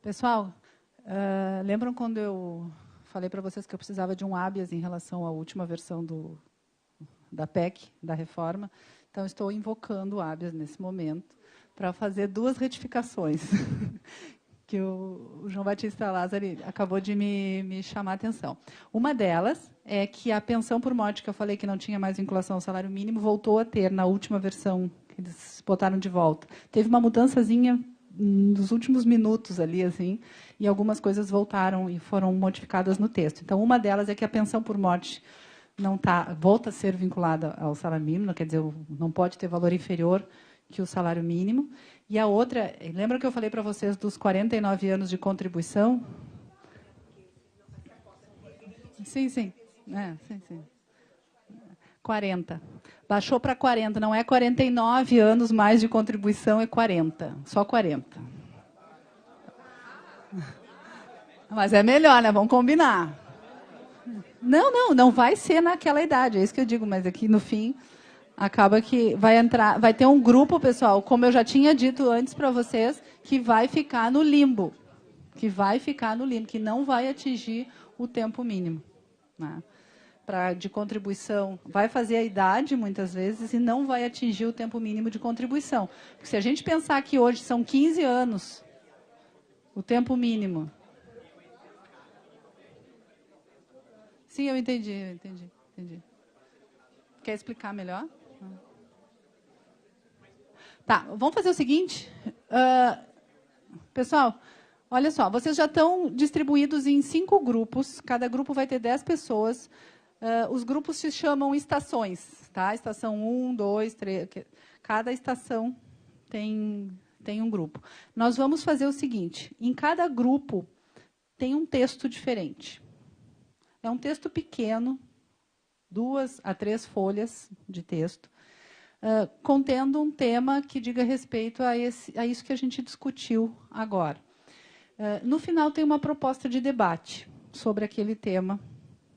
Pessoal, lembram quando eu falei para vocês que eu precisava de um habeas em relação à última versão da PEC, da reforma? Então, estou invocando o habeas nesse momento para fazer duas retificações que o João Batista Lázaro acabou de me chamar a atenção. Uma delas é que a pensão por morte, que eu falei que não tinha mais vinculação ao salário mínimo, voltou a ter na última versão que eles botaram de volta. Teve uma mudançazinha nos últimos minutos ali, assim, e algumas coisas voltaram e foram modificadas no texto. Então, uma delas é que a pensão por morte volta a ser vinculada ao salário mínimo, quer dizer, não pode ter valor inferior que o salário mínimo. E a outra, lembra que eu falei para vocês dos 49 anos de contribuição? Sim, sim. Sim. 40. Baixou para 40, não é 49 anos mais de contribuição, é 40. Só 40. Mas é melhor, né? Vamos combinar. Não vai ser naquela idade, é isso que eu digo, mas aqui no fim acaba que vai ter um grupo, pessoal, como eu já tinha dito antes para vocês, que vai ficar no limbo, que não vai atingir o tempo mínimo, né? De contribuição, vai fazer a idade, muitas vezes, e não vai atingir o tempo mínimo de contribuição. Porque se a gente pensar que hoje são 15 anos, o tempo mínimo. Sim, eu entendi. Quer explicar melhor? Tá, vamos fazer o seguinte. Pessoal, olha só, vocês já estão distribuídos em 5 grupos, cada grupo vai ter 10 pessoas. Os grupos se chamam estações, tá? Estação 1, 2, 3, cada estação tem um grupo. Nós vamos fazer o seguinte, em cada grupo tem um texto diferente. É um texto pequeno, 2 a 3 folhas de texto, contendo um tema que diga respeito a isso que a gente discutiu agora. No final tem uma proposta de debate sobre aquele tema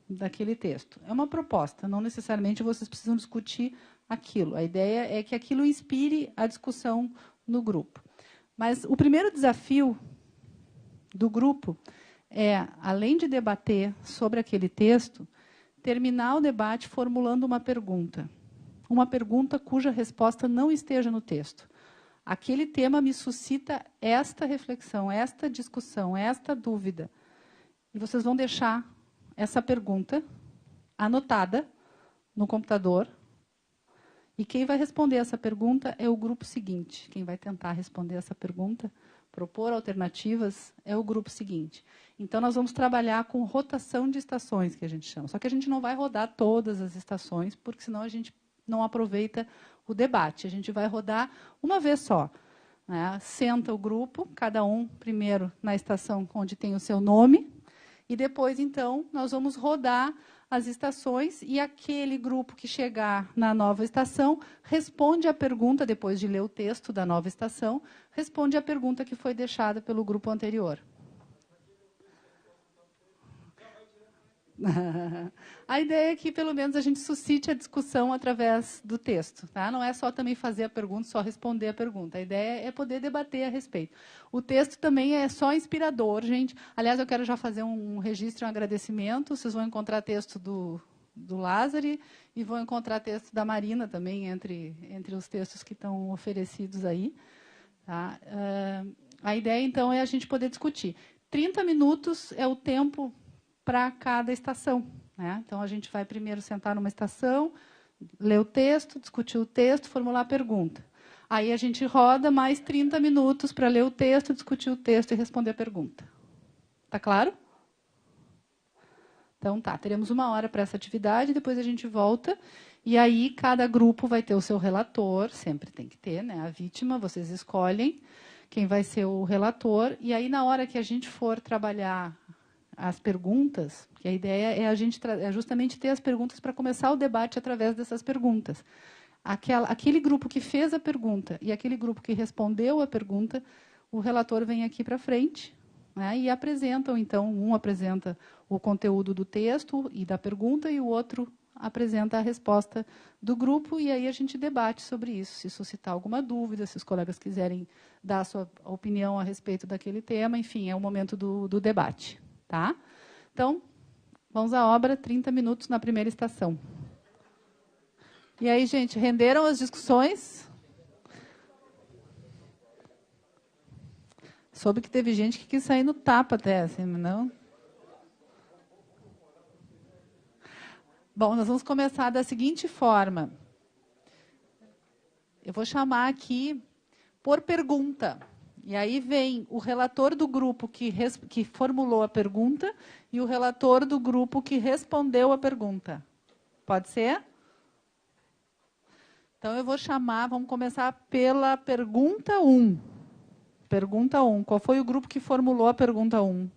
daquele texto. É uma proposta, não necessariamente vocês precisam discutir aquilo. A ideia é que aquilo inspire a discussão no grupo. Mas o primeiro desafio do grupo é, além de debater sobre aquele texto, terminar o debate formulando uma pergunta cuja resposta não esteja no texto. Aquele tema me suscita esta reflexão, esta discussão, esta dúvida. E vocês vão deixar essa pergunta anotada no computador. E quem vai responder essa pergunta é o grupo seguinte. Quem vai tentar responder essa pergunta, propor alternativas, é o grupo seguinte. Então, nós vamos trabalhar com rotação de estações, que a gente chama. Só que a gente não vai rodar todas as estações, porque senão a gente não aproveita o debate. A gente vai rodar uma vez só, né? Senta o grupo, cada um primeiro na estação onde tem o seu nome, e depois, então, nós vamos rodar as estações e aquele grupo que chegar na nova estação responde a pergunta, depois de ler o texto da nova estação, responde a pergunta que foi deixada pelo grupo anterior. A ideia é que, pelo menos, a gente suscite a discussão através do texto. Tá? Não é só também fazer a pergunta, só responder a pergunta. A ideia é poder debater a respeito. O texto também é só inspirador, gente. Aliás, eu quero já fazer um registro, um agradecimento. Vocês vão encontrar texto do Lázaro e vão encontrar texto da Marina também, entre os textos que estão oferecidos aí. Tá? A ideia, então, é a gente poder discutir. 30 minutos é o tempo para cada estação, né? Então, a gente vai primeiro sentar numa estação, ler o texto, discutir o texto, formular a pergunta. Aí a gente roda mais 30 minutos para ler o texto, discutir o texto e responder a pergunta. Está claro? Então, tá, teremos 1 hora para essa atividade, depois a gente volta, e aí cada grupo vai ter o seu relator, sempre tem que ter, né? A vítima, vocês escolhem quem vai ser o relator, e aí na hora que a gente for trabalhar as perguntas, que a ideia é justamente ter as perguntas para começar o debate através dessas perguntas. Aquele grupo que fez a pergunta e aquele grupo que respondeu a pergunta, o relator vem aqui para frente, né, e apresentam, então, um apresenta o conteúdo do texto e da pergunta e o outro apresenta a resposta do grupo e aí a gente debate sobre isso, se suscitar alguma dúvida, se os colegas quiserem dar a sua opinião a respeito daquele tema, enfim, é o momento do debate. Tá? Então, vamos à obra, 30 minutos na primeira estação. E aí, gente, renderam as discussões? Soube que teve gente que quis sair no tapa até, assim, não? Bom, nós vamos começar da seguinte forma. Eu vou chamar aqui por pergunta. E aí vem o relator do grupo que formulou a pergunta e o relator do grupo que respondeu a pergunta. Pode ser? Então, eu vou chamar, vamos começar pela pergunta 1. Pergunta 1. Qual foi o grupo que formulou a pergunta 1?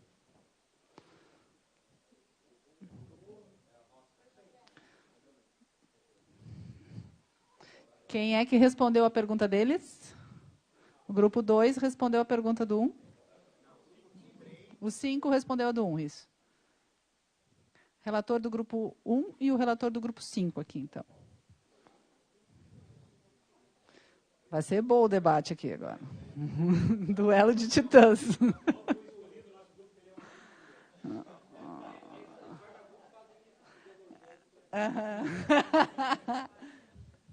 Quem é que respondeu a pergunta deles? O grupo 2 respondeu a pergunta do 1? O 5 respondeu a do 1, isso. Relator do grupo 1 e o relator do grupo 5 aqui, então. Vai ser bom o debate aqui agora. Duelo de titãs.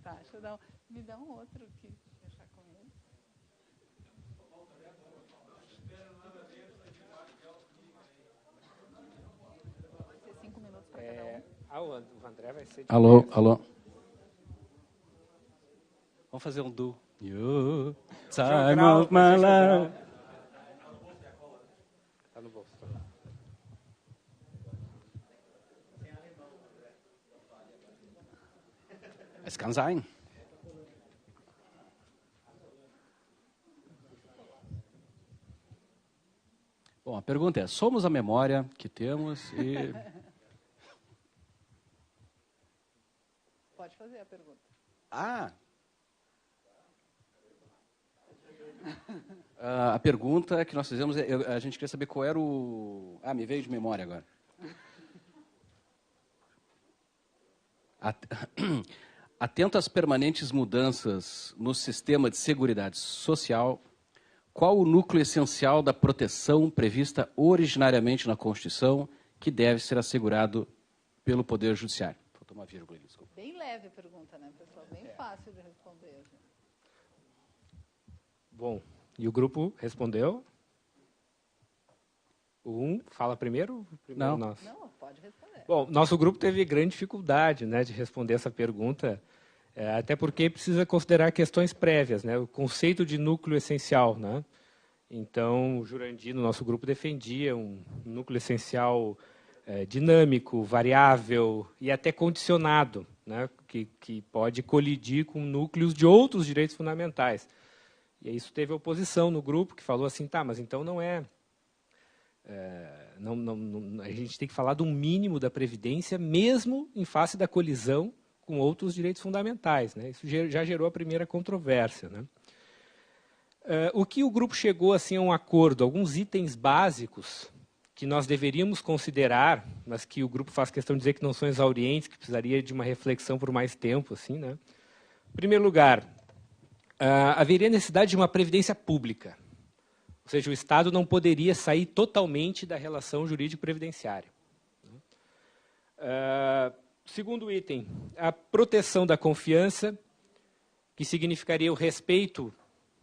Tá, deixa eu dar me dá um outro aqui. Deixar com ele. Vai ser 5 minutos para cada um. O André vai ser... Alô, alô. Vamos fazer um duo. You, time of my life. Tá no bolso. Es kann sein. Bom, a pergunta é, somos a memória que temos e... Pode fazer a pergunta. A pergunta que nós fizemos, a gente queria saber qual era o... me veio de memória agora. Atento às permanentes mudanças no sistema de seguridade social, qual o núcleo essencial da proteção prevista originariamente na Constituição que deve ser assegurado pelo Poder Judiciário? Faltou uma vírgula ali, desculpa. Bem leve a pergunta, né, pessoal? Bem fácil de responder. Bom, e o grupo respondeu? O 1 fala primeiro? Não. Nós? Não, pode responder. Bom, nosso grupo teve grande dificuldade, né, de responder essa pergunta, até porque precisa considerar questões prévias, né, o conceito de núcleo essencial, né. Então, o Jurandir, no nosso grupo, defendia um núcleo essencial dinâmico, variável e até condicionado, né, que pode colidir com núcleos de outros direitos fundamentais. E isso teve oposição no grupo, que falou assim, tá, mas então não é... a gente tem que falar de um mínimo da Previdência, mesmo em face da colisão com outros direitos fundamentais, né? Isso já gerou a primeira controvérsia, né? O que o grupo chegou assim, a um acordo, alguns itens básicos que nós deveríamos considerar, mas que o grupo faz questão de dizer que não são exaurientes, que precisaria de uma reflexão por mais tempo. Assim, né? Em primeiro lugar, haveria necessidade de uma previdência pública. Ou seja, o Estado não poderia sair totalmente da relação jurídico-previdenciária. Segundo item, a proteção da confiança, que significaria o respeito,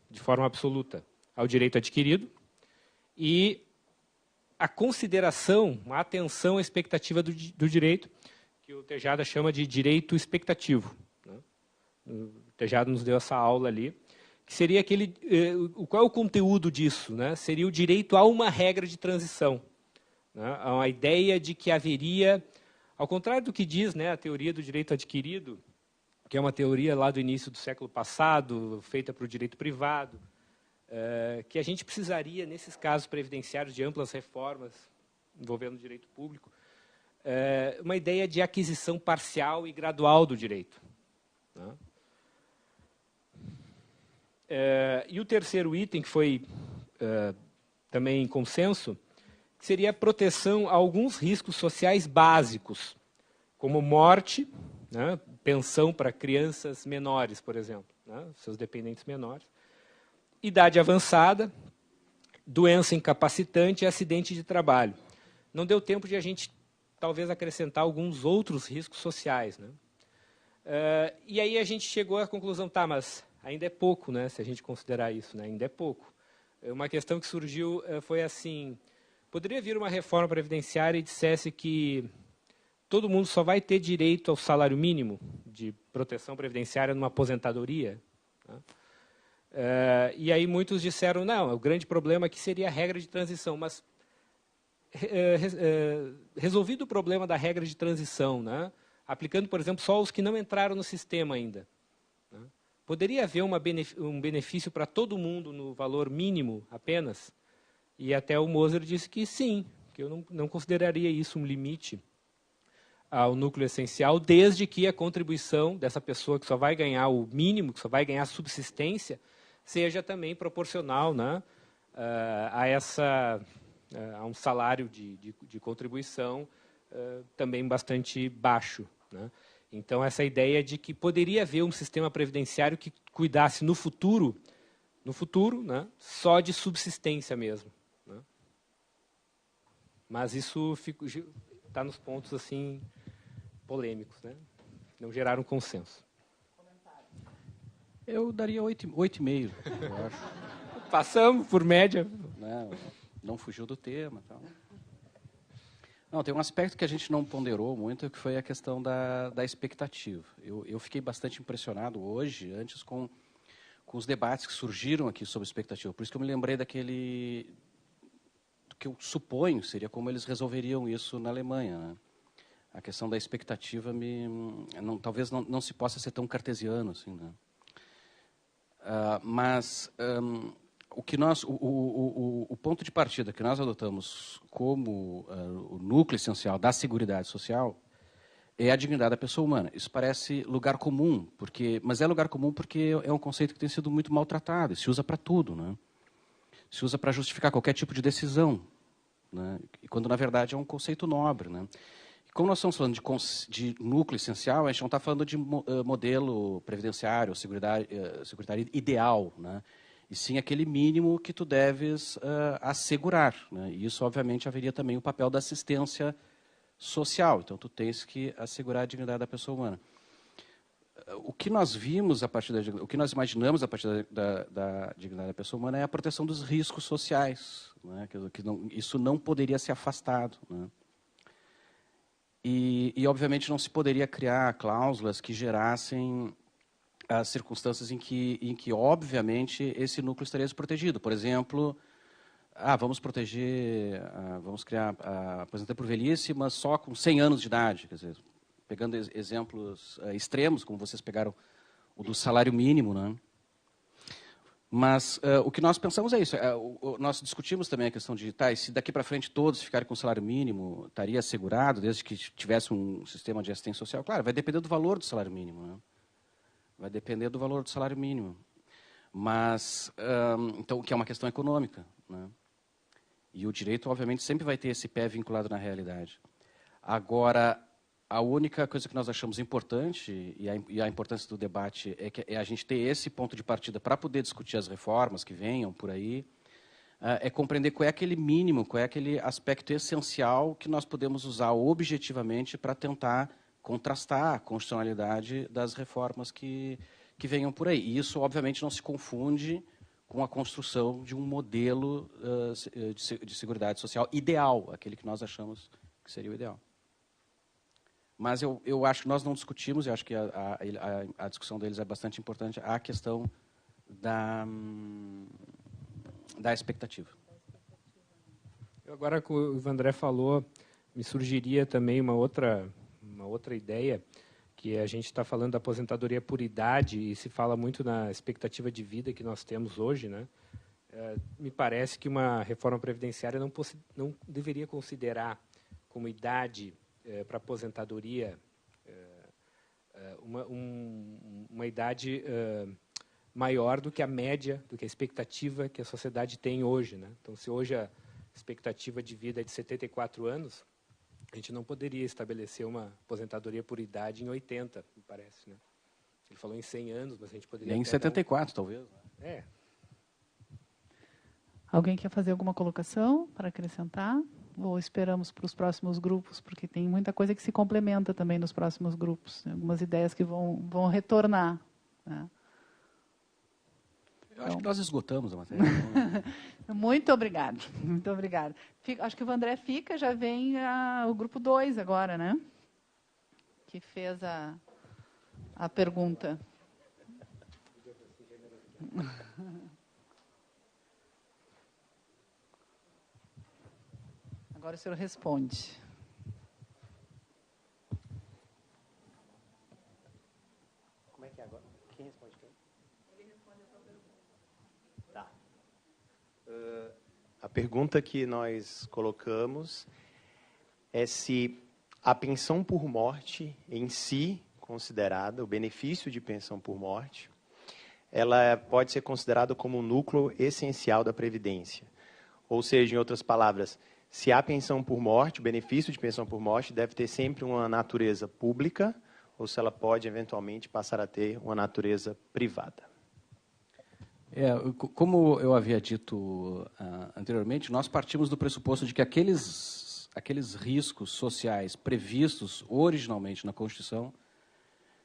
de forma absoluta, ao direito adquirido, e a consideração, a atenção à expectativa do direito, que o Tejada chama de direito expectativo. O Tejada nos deu essa aula ali, que seria aquele... qual é o conteúdo disso? Né? Seria o direito a uma regra de transição. Né? A ideia de que haveria, ao contrário do que diz, né, a teoria do direito adquirido, que é uma teoria lá do início do século passado, feita para o direito privado, que a gente precisaria, nesses casos previdenciários, de amplas reformas envolvendo o direito público, uma ideia de aquisição parcial e gradual do direito. Né? E o terceiro item, que foi também em consenso, seria a proteção a alguns riscos sociais básicos, como morte, né, pensão para crianças menores, por exemplo, né, seus dependentes menores, idade avançada, doença incapacitante e acidente de trabalho. Não deu tempo de a gente, talvez, acrescentar alguns outros riscos sociais, né? E aí a gente chegou à conclusão, tá, mas ainda é pouco, né, se a gente considerar isso, né, ainda é pouco. Uma questão que surgiu foi assim, poderia vir uma reforma previdenciária e dissesse que todo mundo só vai ter direito ao salário mínimo de proteção previdenciária numa aposentadoria? Né? E aí muitos disseram, não, o grande problema aqui seria a regra de transição, mas resolvido o problema da regra de transição, né, aplicando, por exemplo, só os que não entraram no sistema ainda, né, poderia haver um benefício para todo mundo no valor mínimo apenas? E até o Moser disse que sim, que eu não consideraria isso um limite ao núcleo essencial, desde que a contribuição dessa pessoa que só vai ganhar o mínimo, que só vai ganhar subsistência, seja também proporcional, né, a um salário de contribuição também bastante baixo, né? Então, essa ideia de que poderia haver um sistema previdenciário que cuidasse no futuro, né, só de subsistência mesmo, né? Mas isso está nos pontos assim polêmicos, né? Não geraram consenso. Eu daria 8,5, eu acho. Passamos por média. Não fugiu do tema. Então. Não, tem um aspecto que a gente não ponderou muito, que foi a questão da expectativa. Eu fiquei bastante impressionado hoje, antes, com os debates que surgiram aqui sobre expectativa. Por isso que eu me lembrei do que eu suponho seria como eles resolveriam isso na Alemanha, né? A questão da expectativa talvez não se possa ser tão cartesiano assim, né? O ponto de partida que nós adotamos como o núcleo essencial da Seguridade Social é a dignidade da pessoa humana. Isso parece lugar comum, mas é lugar comum porque é um conceito que tem sido muito maltratado, e se usa para tudo, né? Se usa para justificar qualquer tipo de decisão, né? E quando, na verdade, é um conceito nobre, né? E como nós estamos falando de núcleo essencial, a gente não está falando de modelo previdenciário, securitário ideal, né? E sim aquele mínimo que tu deves assegurar, né? E isso, obviamente, haveria também o papel da assistência social. Então, tu tens que assegurar a dignidade da pessoa humana. O que nós vimos o que nós imaginamos a partir da dignidade da pessoa humana é a proteção dos riscos sociais, né? Isso não poderia ser afastado, né? E, obviamente, não se poderia criar cláusulas que gerassem as circunstâncias em que, obviamente, esse núcleo estaria desprotegido. Por exemplo, vamos criar a aposentadoria por velhice, mas só com 100 anos de idade. Quer dizer, pegando exemplos extremos, como vocês pegaram o do salário mínimo, né? Mas o que nós pensamos é isso. Nós discutimos também a questão de, e se daqui para frente todos ficarem com salário mínimo, estaria assegurado, desde que tivesse um sistema de assistência social? Claro, vai depender do valor do salário mínimo, né? Vai depender do valor do salário mínimo. Mas, então, que é uma questão econômica, né? E o direito, obviamente, sempre vai ter esse pé vinculado na realidade. Agora, a única coisa que nós achamos importante, e a importância do debate, é a gente ter esse ponto de partida para poder discutir as reformas que venham por aí, é compreender qual é aquele mínimo, qual é aquele aspecto essencial que nós podemos usar objetivamente para tentar contrastar a constitucionalidade das reformas que venham por aí. E isso, obviamente, não se confunde com a construção de um modelo de seguridade social ideal, aquele que nós achamos que seria o ideal. Mas eu acho que nós não discutimos, eu acho que a discussão deles é bastante importante, a questão da expectativa. Agora que o Vandré falou, me surgiria também uma outra ideia, que a gente está falando da aposentadoria por idade, e se fala muito na expectativa de vida que nós temos hoje, né? Me parece que uma reforma previdenciária não deveria considerar como idade para aposentadoria uma idade maior do que a média, do que a expectativa que a sociedade tem hoje, né? Então, se hoje a expectativa de vida é de 74 anos, A gente não poderia estabelecer uma aposentadoria por idade em 80, me parece, né? Ele falou em 100 anos, mas a gente poderia... Nem em 74, talvez. É. Alguém quer fazer alguma colocação para acrescentar? Ou esperamos para os próximos grupos? Porque tem muita coisa que se complementa também nos próximos grupos. Algumas ideias que vão retornar, né? Eu acho que nós esgotamos a matéria. Muito obrigado. Muito obrigada. Acho que o Vandré fica, já vem o grupo 2 agora, né? Que fez a pergunta. Agora o senhor responde. Como é que é agora? Quem responde quem? Ele responde a sua pergunta. Tá. A pergunta que nós colocamos é se a pensão por morte em si, considerada, o benefício de pensão por morte, ela pode ser considerada como um núcleo essencial da Previdência. Ou seja, em outras palavras, se há pensão por morte, o benefício de pensão por morte deve ter sempre uma natureza pública, ou se ela pode, eventualmente, passar a ter uma natureza privada. Como eu havia dito anteriormente, nós partimos do pressuposto de que aqueles riscos sociais previstos originalmente na Constituição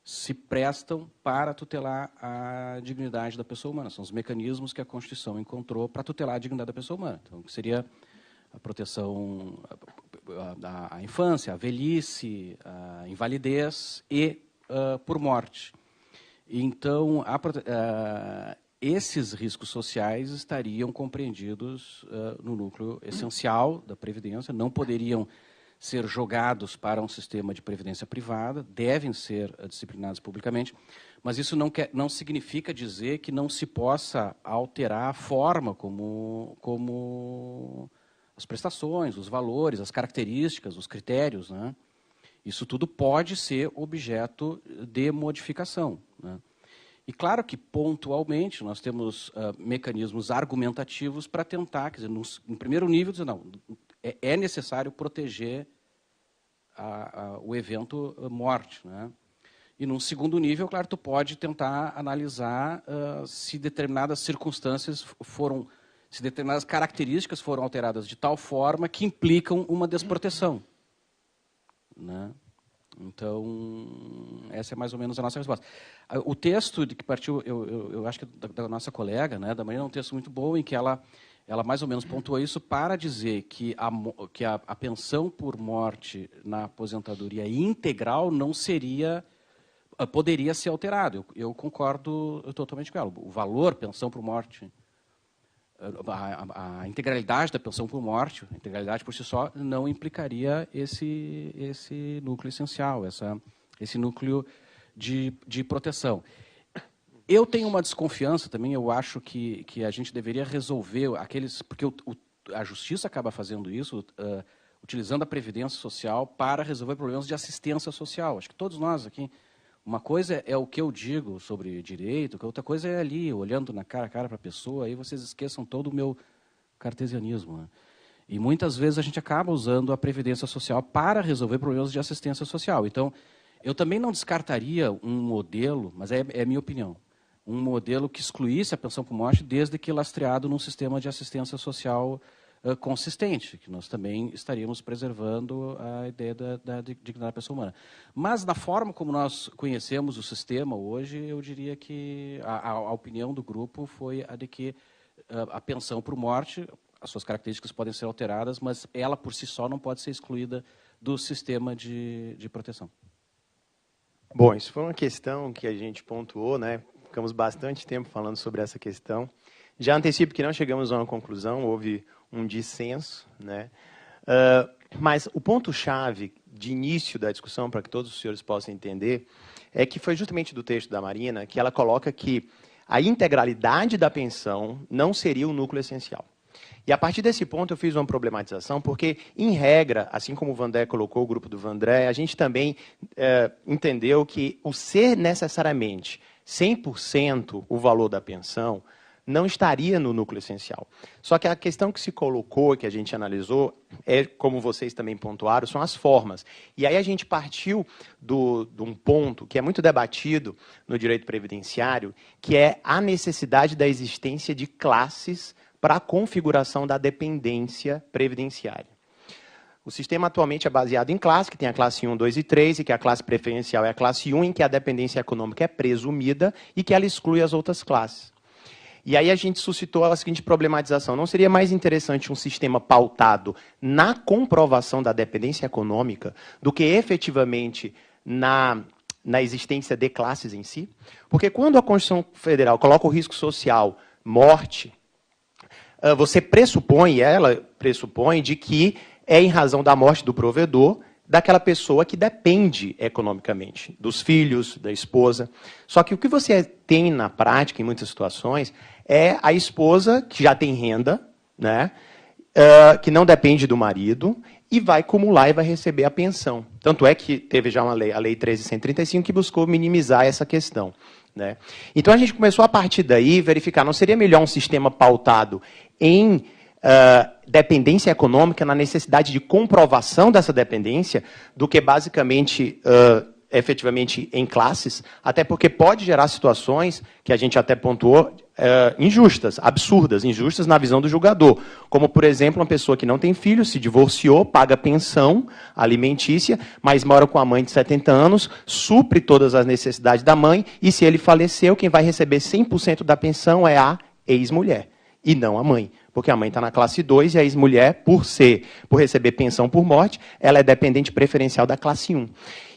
se prestam para tutelar a dignidade da pessoa humana. São os mecanismos que a Constituição encontrou para tutelar a dignidade da pessoa humana. Então, que seria a proteção da infância, a velhice, a invalidez e por morte. Então, esses riscos sociais estariam compreendidos no núcleo essencial da Previdência, não poderiam ser jogados para um sistema de previdência privada, devem ser disciplinados publicamente, mas isso não significa dizer que não se possa alterar a forma como as prestações, os valores, as características, os critérios, né? Isso tudo pode ser objeto de modificação, né? E claro que, pontualmente, nós temos mecanismos argumentativos para tentar, quer dizer, no primeiro nível, dizer, não, é necessário proteger o evento morte, né? E num segundo nível, claro, tu pode tentar analisar se determinadas circunstâncias se determinadas características foram alteradas de tal forma que implicam uma desproteção, né? Então, essa é mais ou menos a nossa resposta. O texto de que partiu, eu acho que da nossa colega, né, da Marina, é um texto muito bom em que ela mais ou menos pontua isso para dizer que a pensão por morte na aposentadoria integral não seria, poderia ser alterado. Eu concordo totalmente com ela. O valor pensão por morte, a integralidade da pensão por morte, a integralidade por si só, não implicaria esse núcleo essencial, esse núcleo de proteção. Eu tenho uma desconfiança também, eu acho que a gente deveria resolver porque a justiça acaba fazendo isso, utilizando a previdência social para resolver problemas de assistência social. Acho que todos nós aqui, uma coisa é o que eu digo sobre direito, outra coisa é ali, olhando na cara a cara para a pessoa, aí vocês esqueçam todo o meu cartesianismo, né? E muitas vezes a gente acaba usando a previdência social para resolver problemas de assistência social. Então, eu também não descartaria um modelo, mas é minha opinião, um modelo que excluísse a pensão por morte desde que lastreado num sistema de assistência social consistente, que nós também estaríamos preservando a ideia da dignidade da pessoa humana. Mas, da forma como nós conhecemos o sistema hoje, eu diria que a opinião do grupo foi a de que a pensão por morte, as suas características podem ser alteradas, mas ela, por si só, não pode ser excluída do sistema de proteção. Bom, isso foi uma questão que a gente pontuou, né? Ficamos bastante tempo falando sobre essa questão. Já antecipo que não chegamos a uma conclusão, houve um dissenso, né? Mas o ponto-chave de início da discussão, para que todos os senhores possam entender, é que foi justamente do texto da Marina que ela coloca que a integralidade da pensão não seria o núcleo essencial. E a partir desse ponto eu fiz uma problematização, porque, em regra, assim como o Vandré colocou, o grupo do Vandré, a gente também entendeu que o ser necessariamente 100% o valor da pensão não estaria no núcleo essencial. Só que a questão que se colocou, que a gente analisou, como vocês também pontuaram, são as formas. E aí a gente partiu de um ponto que é muito debatido no direito previdenciário, que é a necessidade da existência de classes para a configuração da dependência previdenciária. O sistema atualmente é baseado em classe, que tem a classe 1, 2 e 3, e que a classe preferencial é a classe 1, em que a dependência econômica é presumida e que ela exclui as outras classes. E aí a gente suscitou a seguinte problematização. Não seria mais interessante um sistema pautado na comprovação da dependência econômica do que efetivamente na existência de classes em si? Porque quando a Constituição Federal coloca o risco social, morte, você pressupõe, ela pressupõe, de que é em razão da morte do provedor, daquela pessoa que depende economicamente, dos filhos, da esposa. Só que o que você tem na prática, em muitas situações, é a esposa que já tem renda, né, que não depende do marido, e vai acumular e vai receber a pensão. Tanto é que teve já uma lei, a Lei 13.135, que buscou minimizar essa questão, né? Então a gente começou a partir daí verificar, não seria melhor um sistema pautado em dependência econômica, na necessidade de comprovação dessa dependência, do que basicamente, efetivamente, em classes, até porque pode gerar situações, que a gente até pontuou, injustas, absurdas, injustas na visão do julgador. Como, por exemplo, uma pessoa que não tem filho, se divorciou, paga pensão alimentícia, mas mora com a mãe de 70 anos, supre todas as necessidades da mãe, e se ele faleceu, quem vai receber 100% da pensão é a ex-mulher, e não a mãe. Porque a mãe está na classe 2 e a ex-mulher, por receber pensão por morte, ela é dependente preferencial da classe 1.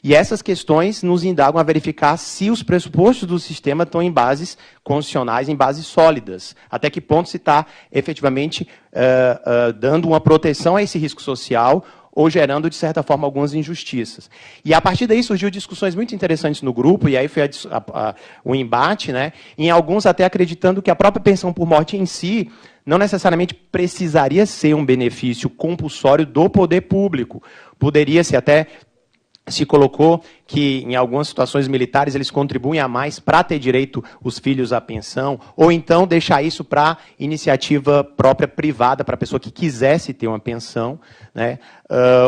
E essas questões nos indagam a verificar se os pressupostos do sistema estão em bases constitucionais, em bases sólidas. Até que ponto se está efetivamente dando uma proteção a esse risco social ou gerando, de certa forma, algumas injustiças. E, a partir daí, surgiu discussões muito interessantes no grupo, e aí foi o embate, né, em alguns até acreditando que a própria pensão por morte em si não necessariamente precisaria ser um benefício compulsório do poder público. Poderia-se até... se colocou que, em algumas situações militares, eles contribuem a mais para ter direito os filhos à pensão, ou então deixar isso para iniciativa própria privada, para a pessoa que quisesse ter uma pensão, né?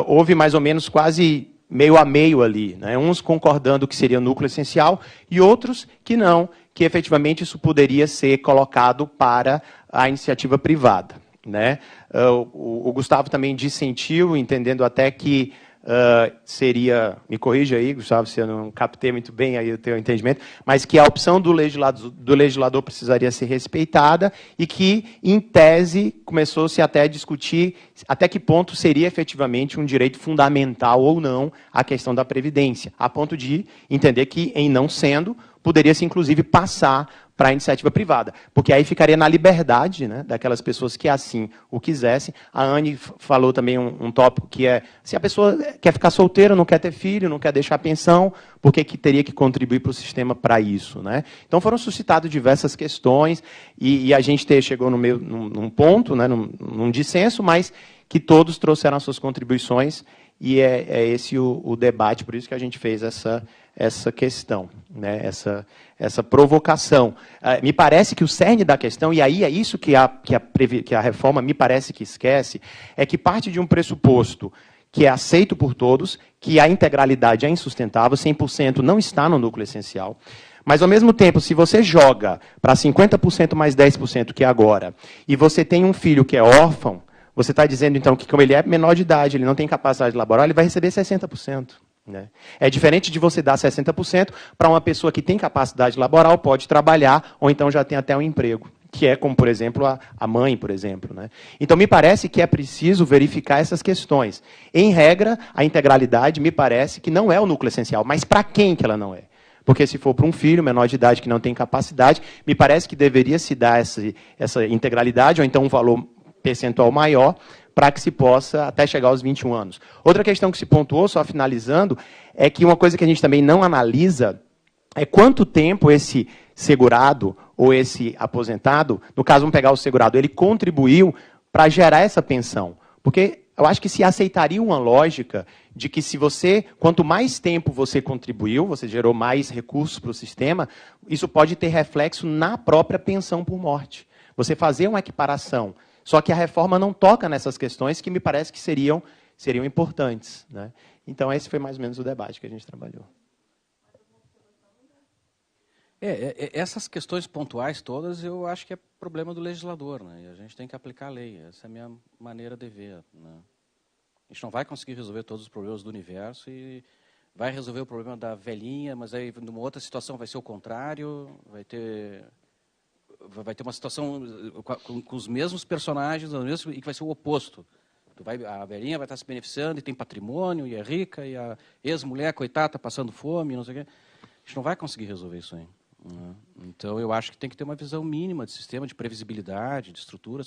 Houve mais ou menos quase meio a meio ali, né? Uns concordando que seria núcleo essencial e outros que não, que efetivamente isso poderia ser colocado para a iniciativa privada, né? O Gustavo também dissentiu, entendendo até que seria, me corrija aí, Gustavo, se eu não captei muito bem aí o teu entendimento, mas que a opção do legislador precisaria ser respeitada e que, em tese, começou-se até a discutir até que ponto seria efetivamente um direito fundamental ou não a questão da Previdência, a ponto de entender que, em não sendo, poderia-se, inclusive, passar para a iniciativa privada, porque aí ficaria na liberdade, né, daquelas pessoas que assim o quisessem. A Anne falou também um tópico que é, se a pessoa quer ficar solteira, não quer ter filho, não quer deixar pensão, por que teria que contribuir para o sistema para isso, né? Então foram suscitadas diversas questões, e a gente chegou num ponto, né, num dissenso, mas que todos trouxeram as suas contribuições, e é esse o debate, por isso que a gente fez essa questão, né, essa provocação. Me parece que o cerne da questão, e aí é isso que a reforma me parece que esquece, é que parte de um pressuposto que é aceito por todos, que a integralidade é insustentável, 100% não está no núcleo essencial, mas, ao mesmo tempo, se você joga para 50% mais 10% que é agora, e você tem um filho que é órfão, você está dizendo, então, que como ele é menor de idade, ele não tem capacidade laboral, ele vai receber 60%. Né? É diferente de você dar 60% para uma pessoa que tem capacidade laboral, pode trabalhar, ou então já tem até um emprego, que é como, por exemplo, a mãe, por exemplo. Né? Então, me parece que é preciso verificar essas questões. Em regra, a integralidade me parece que não é o núcleo essencial, mas para quem que ela não é? Porque se for para um filho menor de idade que não tem capacidade, me parece que deveria se dar essa integralidade, ou então um valor percentual maior, para que se possa até chegar aos 21 anos. Outra questão que se pontuou, só finalizando, é que uma coisa que a gente também não analisa é quanto tempo esse segurado ou esse aposentado, no caso, vamos pegar o segurado, ele contribuiu para gerar essa pensão. Porque eu acho que se aceitaria uma lógica de que quanto mais tempo você contribuiu, você gerou mais recursos para o sistema, isso pode ter reflexo na própria pensão por morte. Você fazer uma equiparação. Só que a reforma não toca nessas questões que me parece que seriam importantes, né? Então, esse foi mais ou menos o debate que a gente trabalhou. Essas questões pontuais todas, eu acho que é problema do legislador, né? E a gente tem que aplicar a lei. Essa é a minha maneira de ver, né? A gente não vai conseguir resolver todos os problemas do universo e vai resolver o problema da velhinha, mas aí numa outra situação vai ser o contrário, vai ter uma situação com os mesmos personagens e que vai ser o oposto. A velhinha vai estar se beneficiando e tem patrimônio e é rica, e a ex-mulher, coitada, está passando fome, não sei o quê. A gente não vai conseguir resolver isso aí, né? Então, eu acho que tem que ter uma visão mínima de sistema, de previsibilidade, de estrutura.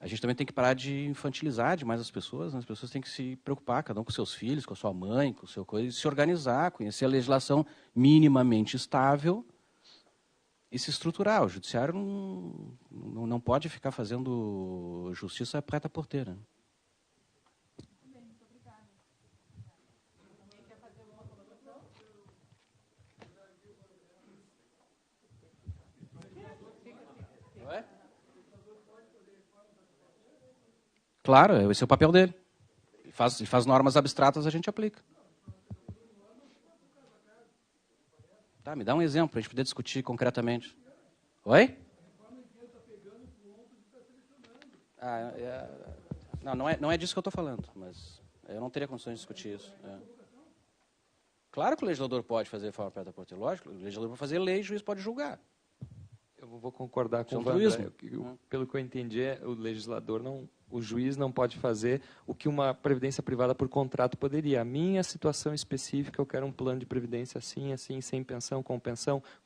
A gente também tem que parar de infantilizar demais as pessoas, né? As pessoas têm que se preocupar, cada um com seus filhos, com a sua mãe, com o seu coisa, e se organizar, conhecer a legislação minimamente estável e se estruturar. O judiciário não pode ficar fazendo justiça à preta porteira. Muito obrigada. Alguém quer fazer alguma colocação? Claro, esse é o papel dele. Ele faz normas abstratas, a gente aplica. Tá, me dá um exemplo para a gente poder discutir concretamente. Oi? Não é disso que eu estou falando, mas eu não teria condições de discutir isso. Claro que o legislador pode fazer reforma preta porteira, lógico. O legislador pode fazer lei, o juiz pode julgar. Eu vou concordar com o Vandré. Pelo que eu entendi, o juiz não pode fazer o que uma previdência privada por contrato poderia. A minha situação específica, eu quero um plano de previdência assim, sem pensão, com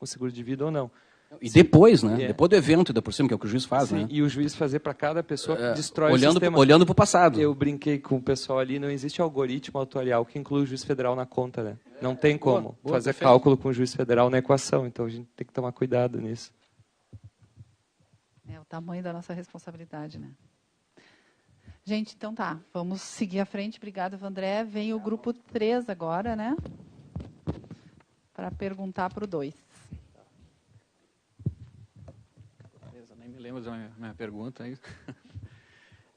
seguro de vida ou não. E depois, né? Depois do evento, ainda por cima, que é o que o juiz faz, Sim, né? E o juiz fazer para cada pessoa destrói o sistema. Olhando para o passado. Eu brinquei com o pessoal ali, não existe algoritmo atuarial que inclui o juiz federal na conta, né? Não tem como fazer perfeito. cálculo com o juiz federal na equação, então a gente tem que tomar cuidado nisso. É o tamanho da nossa responsabilidade, né? Gente, então tá, vamos seguir à frente. Obrigada, Vandré. Vem o grupo 3 agora, né? Para perguntar para o 2. Nem me lembro da minha pergunta.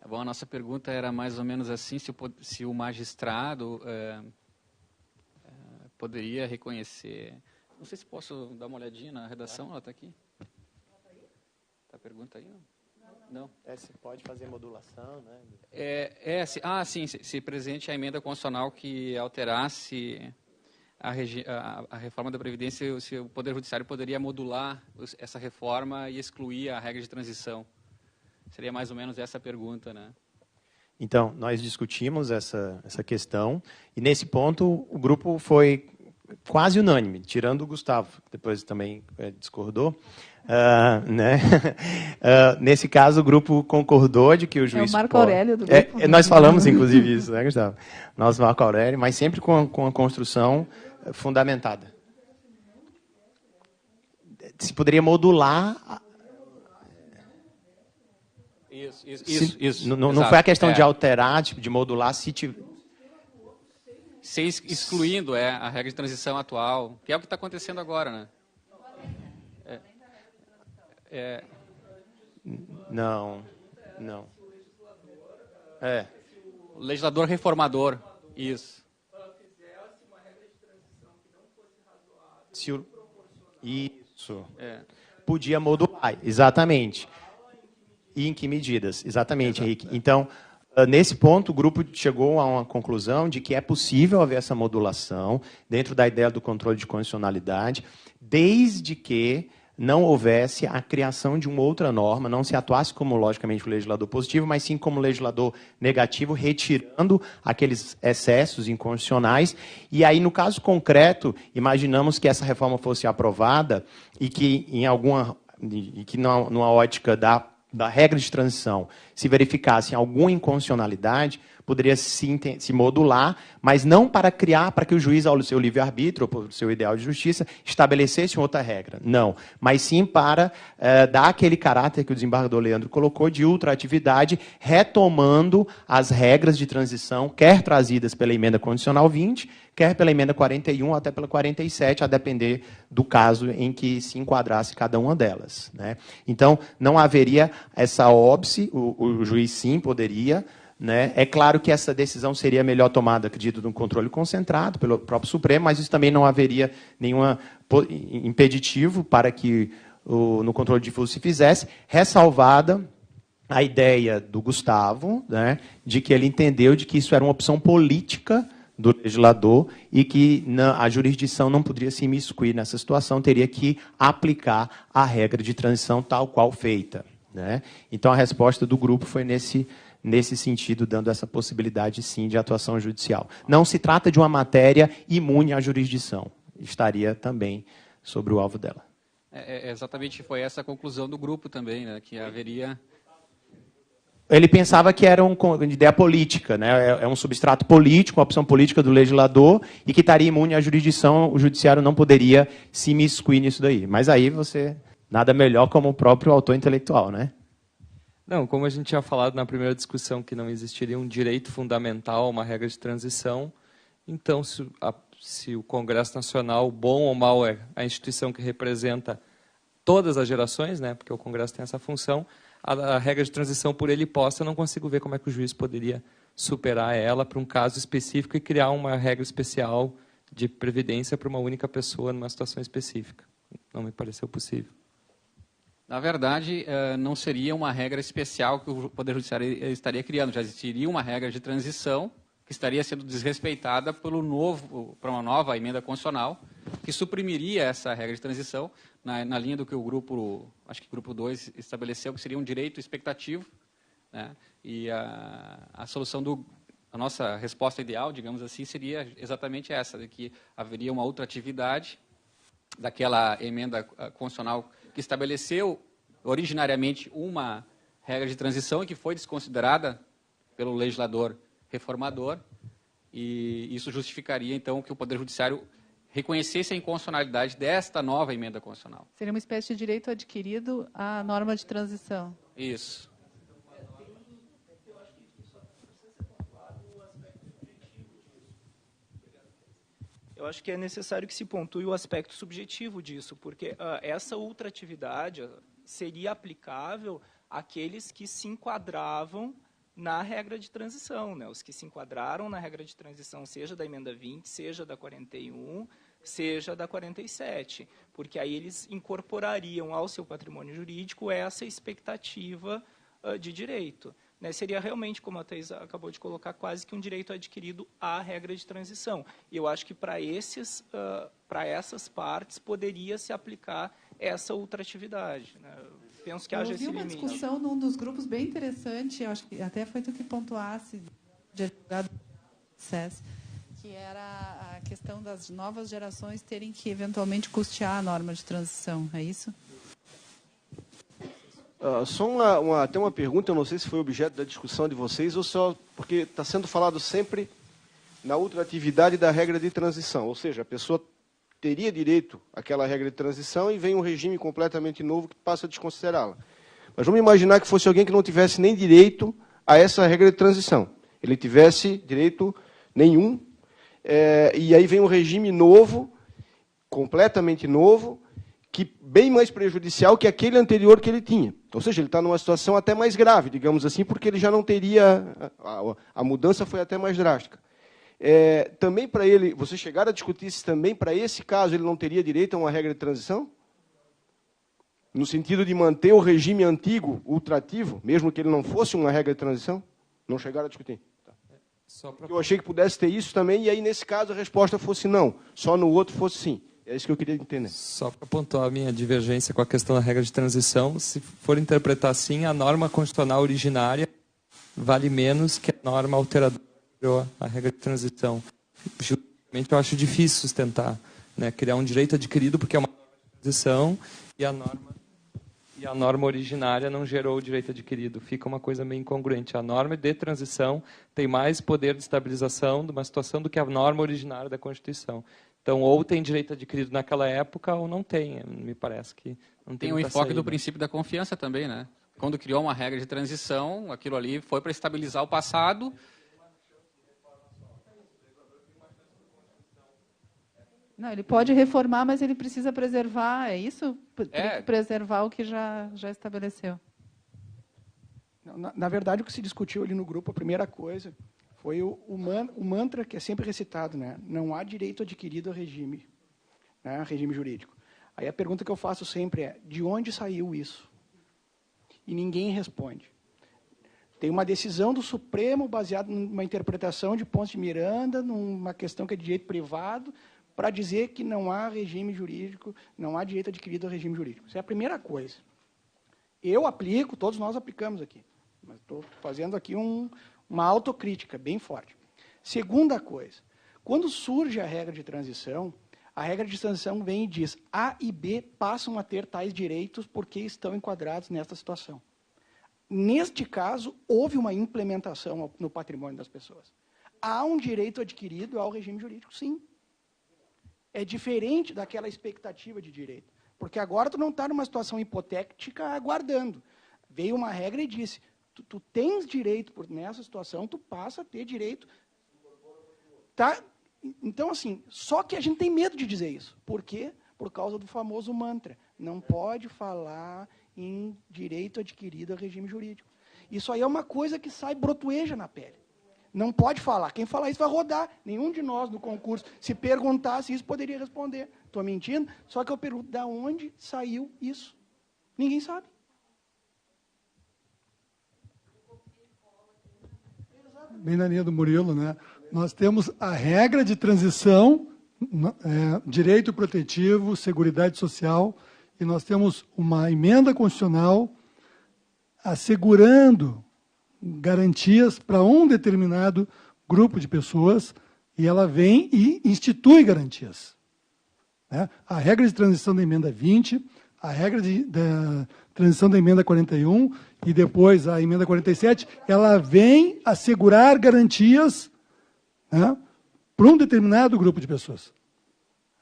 Bom, a nossa pergunta era mais ou menos assim, se o magistrado poderia reconhecer... Não sei se posso dar uma olhadinha na redação, ela está aqui. Está a pergunta aí, não? Você pode fazer modulação, né? Sim, se presente a emenda constitucional que alterasse a reforma da Previdência, se o Poder Judiciário poderia modular essa reforma e excluir a regra de transição. Seria mais ou menos essa a pergunta, né? Então, nós discutimos essa questão, e nesse ponto o grupo foi quase unânime, tirando o Gustavo, que depois também discordou. Né? Nesse caso, o grupo concordou de que o juiz... É o Marco Aurélio do grupo. Nós falamos, inclusive, isso, né, Gustavo? Nosso Marco Aurélio, mas sempre com a construção fundamentada. Se poderia modular... Isso. Não foi a questão de alterar, de modular, se tiver... Excluindo a regra de transição atual, que é o que está acontecendo agora, né? Não. O legislador reformador, isso. Isso. Podia modular, exatamente. E em que medidas? Exatamente, Henrique. Então, nesse ponto, o grupo chegou a uma conclusão de que é possível haver essa modulação dentro da ideia do controle de condicionalidade, desde que não houvesse a criação de uma outra norma, não se atuasse como, logicamente, o legislador positivo, mas sim como legislador negativo, retirando aqueles excessos inconstitucionais. E aí, no caso concreto, imaginamos que essa reforma fosse aprovada e que, numa ótica da regra de transição, se verificasse alguma inconstitucionalidade, poderia se modular, mas não para criar, para que o juiz, ao seu livre-arbítrio, ou por seu ideal de justiça, estabelecesse uma outra regra. Não, mas sim para dar aquele caráter que o desembargador Leandro colocou de ultraatividade, retomando as regras de transição, quer trazidas pela emenda condicional 20, quer pela emenda 41, até pela 47, a depender do caso em que se enquadrasse cada uma delas, né? Então, não haveria essa óbice, o juiz sim poderia, né? É claro que essa decisão seria melhor tomada, acredito, de um controle concentrado pelo próprio Supremo, mas isso também não haveria nenhum impeditivo para que no controle difuso se fizesse, ressalvada a ideia do Gustavo, né, de que ele entendeu de que isso era uma opção política do legislador e que a jurisdição não poderia se imiscuir nessa situação, teria que aplicar a regra de transição tal qual feita, né? Então, a resposta do grupo foi nesse sentido, dando essa possibilidade, sim, de atuação judicial. Não se trata de uma matéria imune à jurisdição. Estaria também sobre o alvo dela. Exatamente, foi essa a conclusão do grupo também, né, que haveria... Ele pensava que era uma ideia política, né? É um substrato político, uma opção política do legislador, e que estaria imune à jurisdição, o judiciário não poderia se imiscuir nisso daí. Mas aí você, nada melhor como o próprio autor intelectual, né? Não, como a gente tinha falado na primeira discussão que não existiria um direito fundamental, uma regra de transição, então se o Congresso Nacional, bom ou mal, é a instituição que representa todas as gerações, né, porque o Congresso tem essa função, a regra de transição por ele posta, eu não consigo ver como é que o juiz poderia superar ela para um caso específico e criar uma regra especial de previdência para uma única pessoa numa situação específica. Não me pareceu possível. Na verdade, não seria uma regra especial que o Poder Judiciário estaria criando, já existiria uma regra de transição que estaria sendo desrespeitada por uma nova emenda constitucional, que suprimiria essa regra de transição, na linha do que o grupo, acho que o grupo 2 estabeleceu, que seria um direito expectativo, né? E a solução a nossa resposta ideal, digamos assim, seria exatamente essa, de que haveria uma outra atividade daquela emenda constitucional que estabeleceu originariamente uma regra de transição e que foi desconsiderada pelo legislador reformador, e isso justificaria, então, que o Poder Judiciário reconhecesse a inconstitucionalidade desta nova emenda constitucional. Seria uma espécie de direito adquirido à norma de transição. Isso. Eu acho que é necessário que se pontue o aspecto subjetivo disso, porque essa ultratividade seria aplicável àqueles que se enquadravam na regra de transição, né? Os que se enquadraram na regra de transição, seja da emenda 20, seja da 41, seja da 47, porque aí eles incorporariam ao seu patrimônio jurídico essa expectativa de direito, né? Seria realmente, como a Thais acabou de colocar, quase que um direito adquirido à regra de transição. E eu acho que para essas partes poderia se aplicar essa ultratividade, né? Penso que haja esse limite. Eu vi uma discussão num dos grupos bem interessante, eu acho que até foi tu que pontuasse, que era a questão das novas gerações terem que eventualmente custear a norma de transição, é isso? Só até uma pergunta, eu não sei se foi objeto da discussão de vocês, ou só porque está sendo falado sempre na ultratividade da regra de transição, ou seja, a pessoa teria direito àquela regra de transição e vem um regime completamente novo que passa a desconsiderá-la. Mas vamos imaginar que fosse alguém que não tivesse nem direito a essa regra de transição. Ele tivesse direito nenhum, e aí vem um regime novo, completamente novo, que bem mais prejudicial que aquele anterior que ele tinha. Ou seja, ele está numa situação até mais grave, digamos assim, porque ele já não teria... A mudança foi até mais drástica. Também para ele, você chegar a discutir se também para esse caso ele não teria direito a uma regra de transição? No sentido de manter o regime antigo, ultrativo, mesmo que ele não fosse uma regra de transição? Não chegaram a discutir. Eu achei que pudesse ter isso também, e aí nesse caso a resposta fosse não, só no outro fosse sim. É isso que eu queria entender. Só para pontuar a minha divergência com a questão da regra de transição, se for interpretar assim, a norma constitucional originária vale menos que a norma alteradora, a regra de transição. Juridicamente, eu acho difícil sustentar, né? Criar um direito adquirido porque é uma norma de transição e a norma... E a norma originária não gerou o direito adquirido. Fica uma coisa meio incongruente. A norma de transição tem mais poder de estabilização de uma situação do que a norma originária da Constituição. Então, ou tem direito adquirido naquela época, ou não tem. Me parece que não tem o muita enfoque saída. do princípio da confiança também, né? Quando criou uma regra de transição, aquilo ali foi para estabilizar o passado. Não, ele pode reformar, mas ele precisa preservar, é isso? Tem que preservar o que já estabeleceu. Na verdade, o que se discutiu ali no grupo, a primeira coisa, foi o mantra que é sempre recitado, né? Não há direito adquirido a regime, né? Regime jurídico. Aí a pergunta que eu faço sempre é, de onde saiu isso? E ninguém responde. Tem uma decisão do Supremo baseada numa interpretação de Ponce de Miranda, numa questão que é de direito privado, para dizer que não há regime jurídico, não há direito adquirido a regime jurídico. Isso é a primeira coisa. Eu aplico, todos nós aplicamos aqui. Mas estou fazendo aqui uma autocrítica bem forte. Segunda coisa, quando surge a regra de transição vem e diz A e B passam a ter tais direitos porque estão enquadrados nesta situação. Neste caso, houve uma implementação no patrimônio das pessoas. Há um direito adquirido ao regime jurídico, sim. É diferente daquela expectativa de direito. Porque agora tu não está numa situação hipotética aguardando. Veio uma regra e disse, tu tens direito, nessa situação, tu passa a ter direito. Tá? Então, assim, só que a gente tem medo de dizer isso. Por quê? Por causa do famoso mantra. Não pode falar em direito adquirido a regime jurídico. Isso aí é uma coisa que sai brotueja na pele. Não pode falar. Quem falar isso vai rodar. Nenhum de nós no concurso, se perguntasse isso, poderia responder. Estou mentindo? Só que eu pergunto, de onde saiu isso? Ninguém sabe. Bem na linha do Murilo, né? Nós temos a regra de transição, direito protetivo, seguridade social, e nós temos uma emenda constitucional assegurando garantias para um determinado grupo de pessoas, e ela vem e institui garantias. Né? A regra de transição da emenda 20, a regra da transição da emenda 41 e depois a emenda 47, ela vem assegurar garantias, né, para um determinado grupo de pessoas.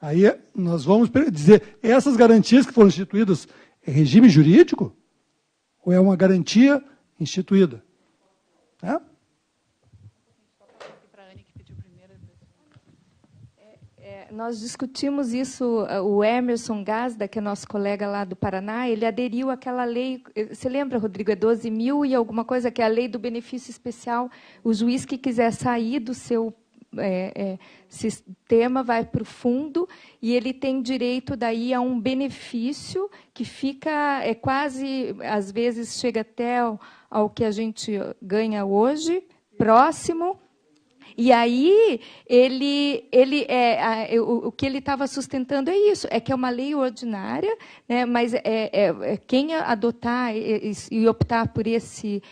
Aí nós vamos dizer, essas garantias que foram instituídas, é regime jurídico ou é uma garantia instituída? Né? Nós discutimos isso, o Emerson Gazda, que é nosso colega lá do Paraná, ele aderiu àquela lei, você lembra, Rodrigo, é 12.000 e alguma coisa, que é a lei do benefício especial. O juiz que quiser sair do seu sistema vai para o fundo e ele tem direito daí a um benefício que fica, quase, às vezes, chega até ao que a gente ganha hoje, próximo. E aí, o que ele estava sustentando é isso, é que é uma lei ordinária, né, mas quem adotar e optar por esse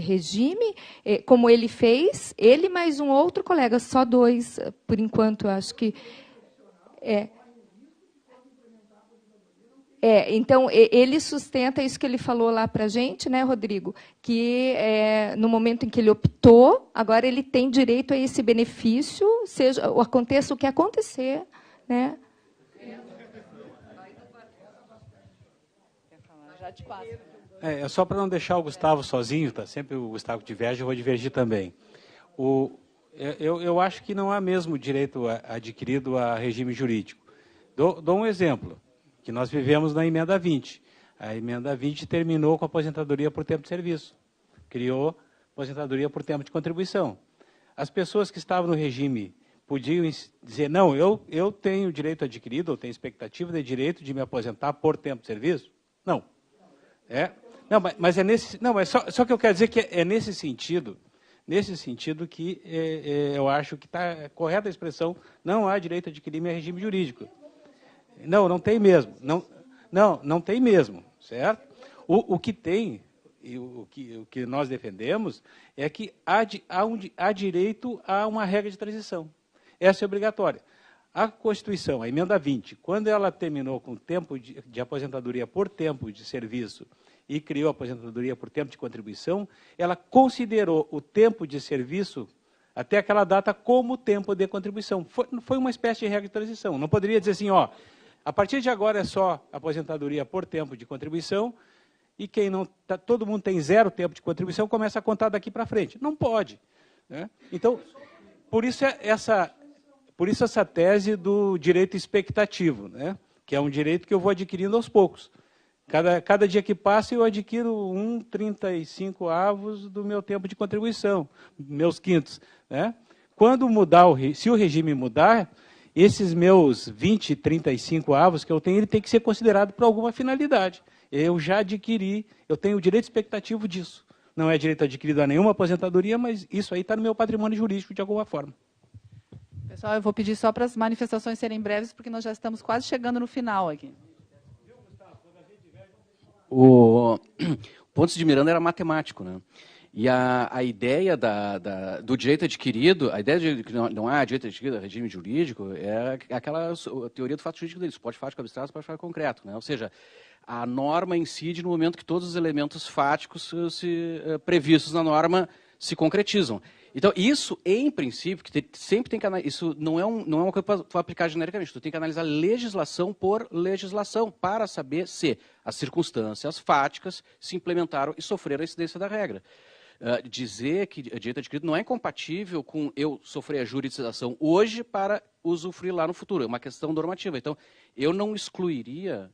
regime, como ele fez, ele mais um outro colega, só dois, por enquanto, acho que... Então, ele sustenta isso que ele falou lá para a gente, né, Rodrigo, que no momento em que ele optou, agora ele tem direito a esse benefício, aconteça o que acontecer. Né? Já te passo. Só para não deixar o Gustavo sozinho, tá? Sempre o Gustavo diverge, eu vou divergir também. Eu acho que não há mesmo direito adquirido a regime jurídico. Dou um exemplo, que nós vivemos na emenda 20. A emenda 20 terminou com a aposentadoria por tempo de serviço. Criou aposentadoria por tempo de contribuição. As pessoas que estavam no regime podiam dizer, não, eu tenho direito adquirido, eu tenho expectativa de direito de me aposentar por tempo de serviço? Não. Não, mas é nesse... Não, mas só que eu quero dizer que é nesse sentido que eu acho que está correta a expressão, não há direito adquirido em regime jurídico. Não tem mesmo. Não tem mesmo, certo? O que tem, e o que nós defendemos, é que há direito a uma regra de transição. Essa é obrigatória. A Constituição, a emenda 20, quando ela terminou com o tempo de aposentadoria por tempo de serviço e criou a aposentadoria por tempo de contribuição, ela considerou o tempo de serviço até aquela data como tempo de contribuição. Foi uma espécie de regra de transição. Não poderia dizer assim, ó, a partir de agora é só aposentadoria por tempo de contribuição e quem não todo mundo tem 0 tempo de contribuição, começa a contar daqui para frente. Não pode. Né? Então, por isso essa tese do direito expectativo, né? Que é um direito que eu vou adquirindo aos poucos. Cada dia que passa, eu adquiro 1/35 do meu tempo de contribuição, meus quintos. Né? Quando mudar, se o regime mudar, esses meus 20/35 que eu tenho, ele tem que ser considerado para alguma finalidade. Eu já adquiri, eu tenho o direito expectativo disso. Não é direito adquirido a nenhuma aposentadoria, mas isso aí está no meu patrimônio jurídico de alguma forma. Pessoal, eu vou pedir só para as manifestações serem breves, porque nós já estamos quase chegando no final aqui. O Pontes de Miranda era matemático, né? E a ideia do direito adquirido, a ideia de que não há direito adquirido, é regime jurídico, é aquela teoria do fato jurídico deles, pode fático abstrato, pode fático concreto, né? Ou seja, a norma incide no momento que todos os elementos fáticos previstos na norma se concretizam. Então, isso, em princípio, sempre tem que analisar, isso não é uma coisa para tu aplicar genericamente, tu tem que analisar legislação por legislação, para saber se as circunstâncias fáticas se implementaram e sofreram a incidência da regra. Dizer que direito adquirido não é incompatível com eu sofrer a juridização hoje para usufruir lá no futuro, é uma questão normativa. Então, eu não excluiria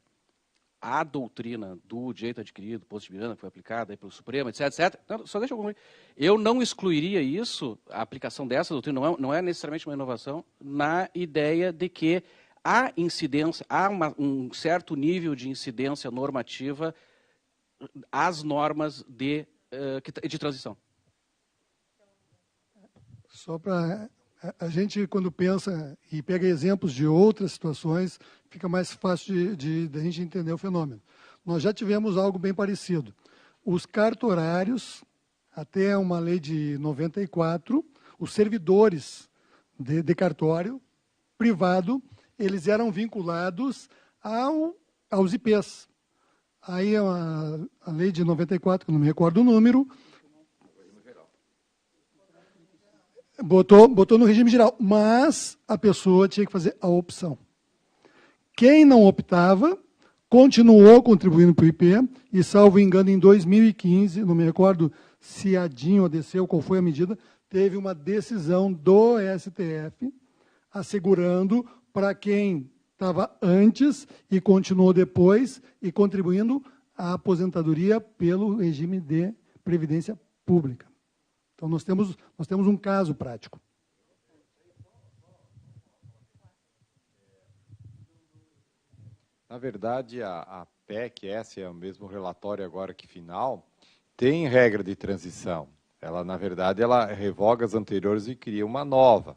a doutrina do direito adquirido, Pontes de Miranda, que foi aplicada aí pelo Supremo, etc, etc. Não, só deixa eu concluir. Eu não excluiria isso, a aplicação dessa doutrina não é necessariamente uma inovação, na ideia de que há incidência, há um certo nível de incidência normativa às normas de transição. Só para... A gente, quando pensa e pega exemplos de outras situações, fica mais fácil de a gente entender o fenômeno. Nós já tivemos algo bem parecido. Os cartorários, até uma lei de 94, os servidores de cartório privado, eles eram vinculados aos IPs. Aí a lei de 94, que eu não me recordo o número, botou no regime geral, mas a pessoa tinha que fazer a opção. Quem não optava, continuou contribuindo para o IP, e, salvo engano, em 2015, não me recordo se a DIN ou desceu, qual foi a medida, teve uma decisão do STF assegurando para quem estava antes e continuou depois e contribuindo à aposentadoria pelo regime de previdência pública. Então, nós temos um caso prático. Na verdade, a PEC, esse é o mesmo relatório agora que final, tem regra de transição. Ela, na verdade, ela revoga as anteriores e cria uma nova.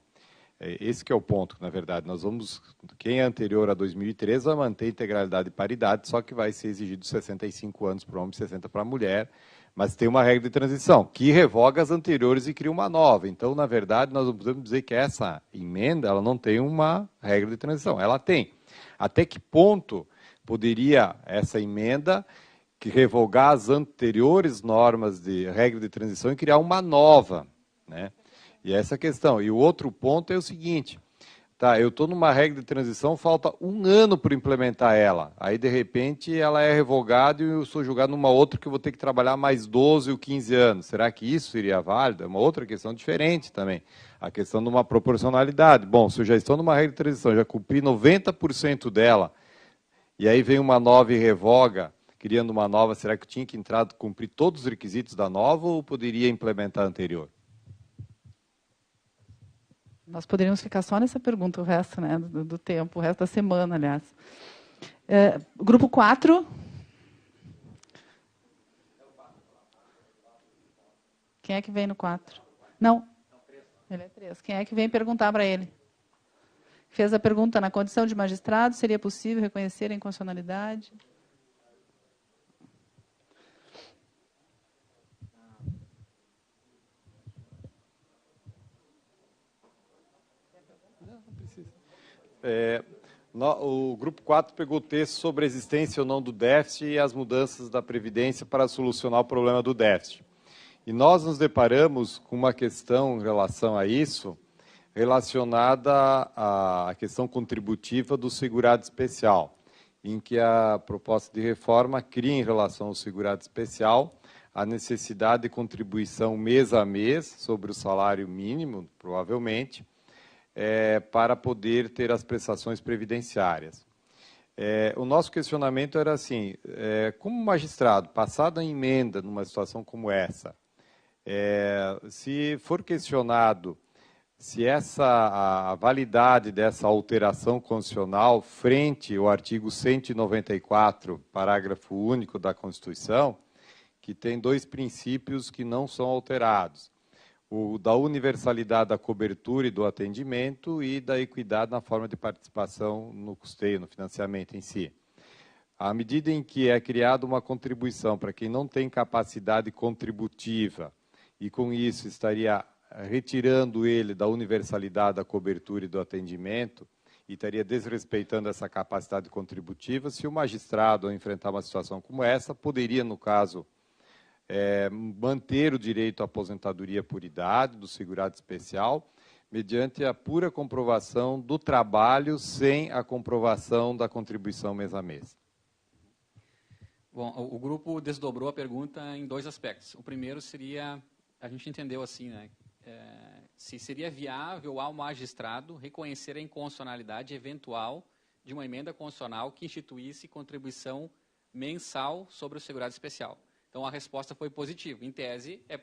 Esse que é o ponto, na verdade. Quem é anterior a 2013 vai manter integralidade e paridade, só que vai ser exigido 65 anos para o homem e 60 para a mulher, mas tem uma regra de transição, que revoga as anteriores e cria uma nova. Então, na verdade, nós não podemos dizer que essa emenda ela não tem uma regra de transição. Ela tem. Até que ponto poderia essa emenda que revogar as anteriores normas de regra de transição e criar uma nova, né? E essa é a questão. E o outro ponto é o seguinte, tá, eu estou numa regra de transição, falta 1 ano para implementar ela. Aí, de repente, ela é revogada e eu sou julgado numa outra que eu vou ter que trabalhar mais 12 ou 15 anos. Será que isso seria válido? É uma outra questão diferente também. A questão de uma proporcionalidade. Bom, se eu já estou numa regra de transição, já cumpri 90% dela, e aí vem uma nova e revoga, criando uma nova, será que eu tinha que cumprir todos os requisitos da nova ou poderia implementar a anterior? Nós poderíamos ficar só nessa pergunta o resto, né, do tempo, o resto da semana, aliás. Grupo 4. Quem é que vem no 4? Não. Ele é 3. Quem é que vem perguntar para ele? Fez a pergunta, na condição de magistrado, seria possível reconhecer a inconstitucionalidade? O Grupo 4 pegou o texto sobre a existência ou não do déficit e as mudanças da Previdência para solucionar o problema do déficit. E nós nos deparamos com uma questão em relação a isso, relacionada à questão contributiva do segurado especial, em que a proposta de reforma cria em relação ao segurado especial a necessidade de contribuição mês a mês sobre o salário mínimo, provavelmente, para poder ter as prestações previdenciárias. O nosso questionamento era assim, como magistrado, passada a emenda numa situação como essa, se for questionado se a validade dessa alteração constitucional frente ao artigo 194, parágrafo único da Constituição, que tem 2 princípios que não são alterados, o da universalidade da cobertura e do atendimento e da equidade na forma de participação no custeio, no financiamento em si. À medida em que é criada uma contribuição para quem não tem capacidade contributiva e com isso estaria retirando ele da universalidade da cobertura e do atendimento e estaria desrespeitando essa capacidade contributiva, se o magistrado, ao enfrentar uma situação como essa, poderia, no caso, manter o direito à aposentadoria por idade do segurado especial, mediante a pura comprovação do trabalho sem a comprovação da contribuição mês a mês. Bom, o grupo desdobrou a pergunta em 2 aspectos. O primeiro seria, a gente entendeu assim, né, se seria viável ao magistrado reconhecer a inconstitucionalidade eventual de uma emenda constitucional que instituísse contribuição mensal sobre o segurado especial. Então, a resposta foi positiva. Em tese, é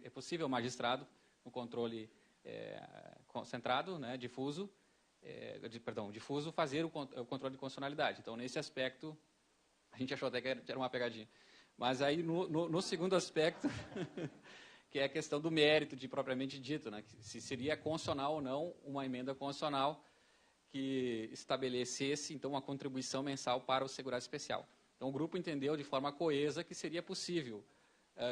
possível o magistrado, no controle concentrado, né, difuso, fazer o controle de constitucionalidade. Então, nesse aspecto, a gente achou até que era uma pegadinha. Mas aí, no segundo aspecto, que é a questão do mérito de propriamente dito, né, se seria constitucional ou não uma emenda constitucional que estabelecesse, então, uma contribuição mensal para o segurado especial. Então, o grupo entendeu de forma coesa que seria possível,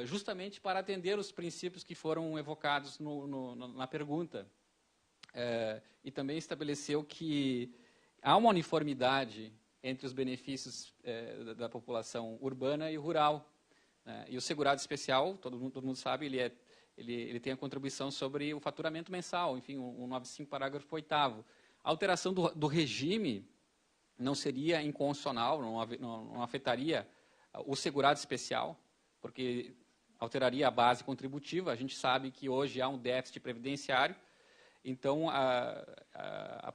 justamente para atender os princípios que foram evocados na pergunta. E também estabeleceu que há uma uniformidade entre os benefícios da população urbana e rural. E o segurado especial, todo mundo sabe, ele tem a contribuição sobre o faturamento mensal, enfim, o 195, parágrafo 8º. A alteração do regime não seria inconstitucional, não afetaria o segurado especial, porque alteraria a base contributiva. A gente sabe que hoje há um déficit previdenciário, então a